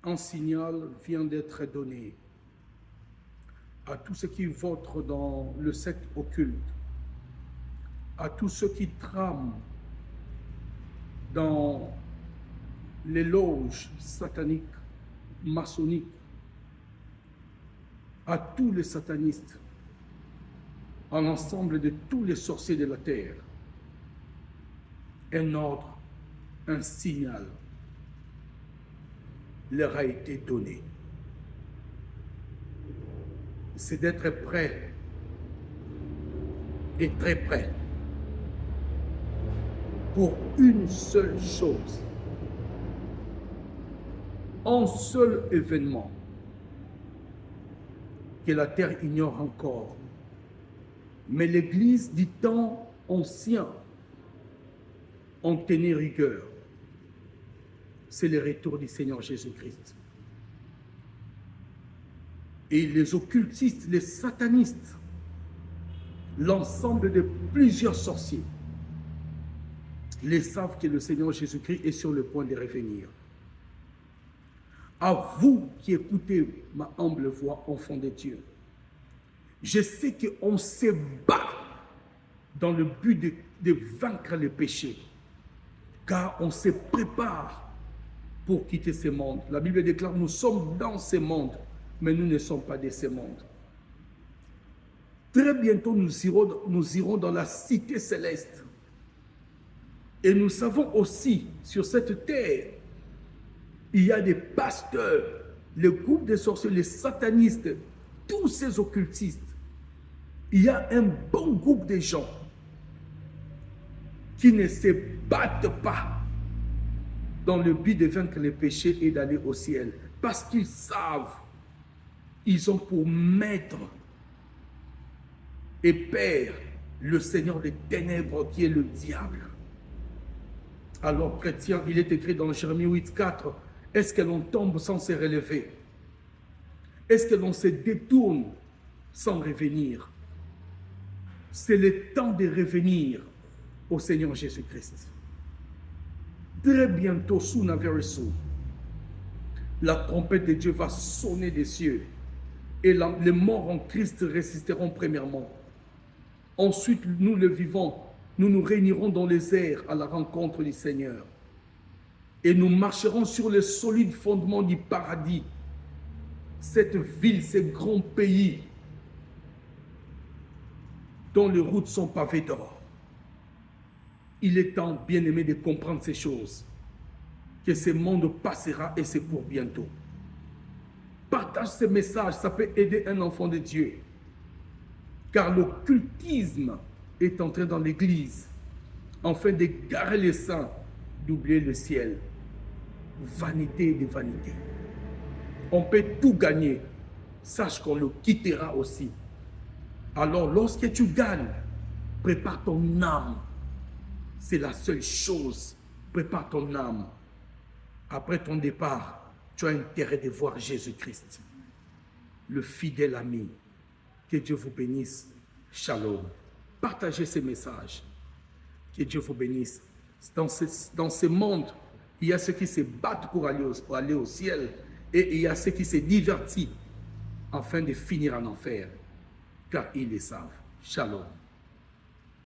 un signal vient d'être donné à tous ceux qui votent dans le secte occulte, à tous ceux qui trament dans les loges sataniques, maçonniques, à tous les satanistes, à l'ensemble de tous les sorciers de la terre. Un ordre, un signal leur a été donné. C'est d'être prêt et très prêt pour une seule chose, un seul événement que la terre ignore encore. Mais l'Église du temps ancien en tenait rigueur. C'est le retour du Seigneur Jésus-Christ. Et les occultistes, les satanistes, l'ensemble de plusieurs sorciers, les savent que le Seigneur Jésus-Christ est sur le point de revenir. À vous qui écoutez ma humble voix, enfants de Dieu, je sais qu'on se bat dans le but de vaincre le péché, car on se prépare pour quitter ce monde. La Bible déclare, nous sommes dans ce monde, mais nous ne sommes pas de ce monde. Très bientôt, nous irons dans la cité céleste. Et nous savons aussi, sur cette terre, il y a des pasteurs, le groupe des sorciers, les satanistes, tous ces occultistes. Il y a un bon groupe de gens qui ne se battent pas dans le but de vaincre les péchés et d'aller au ciel. Parce qu'ils savent, ils ont pour maître et père le Seigneur des ténèbres qui est le diable. Alors, chrétien, il est écrit dans Jérémie 8,4, est-ce que l'on tombe sans se relever? Est-ce que l'on se détourne sans revenir? C'est le temps de revenir au Seigneur Jésus-Christ. Très bientôt, soon very soon, la trompette de Dieu va sonner des cieux et les morts en Christ résisteront premièrement. Ensuite, nous le vivons, nous nous réunirons dans les airs à la rencontre du Seigneur et nous marcherons sur les solides fondements du paradis. Cette ville, ce grand pays dont les routes sont pavées d'or. Il est temps, bien-aimé, de comprendre ces choses, que ce monde passera et c'est pour bientôt. Partage ce message, ça peut aider un enfant de Dieu. Car l'occultisme est entré dans l'Église, afin d'égarer les saints, d'oublier le ciel. Vanité de vanité. On peut tout gagner, sache qu'on le quittera aussi. Alors, lorsque tu gagnes, prépare ton âme. C'est la seule chose. Prépare ton âme. Après ton départ, tu as intérêt de voir Jésus-Christ, le fidèle ami. Que Dieu vous bénisse. Shalom. Partagez ces messages. Que Dieu vous bénisse. Dans ce monde, il y a ceux qui se battent pour aller au ciel et il y a ceux qui se divertissent afin de finir en enfer. Car ils le savent. Shalom.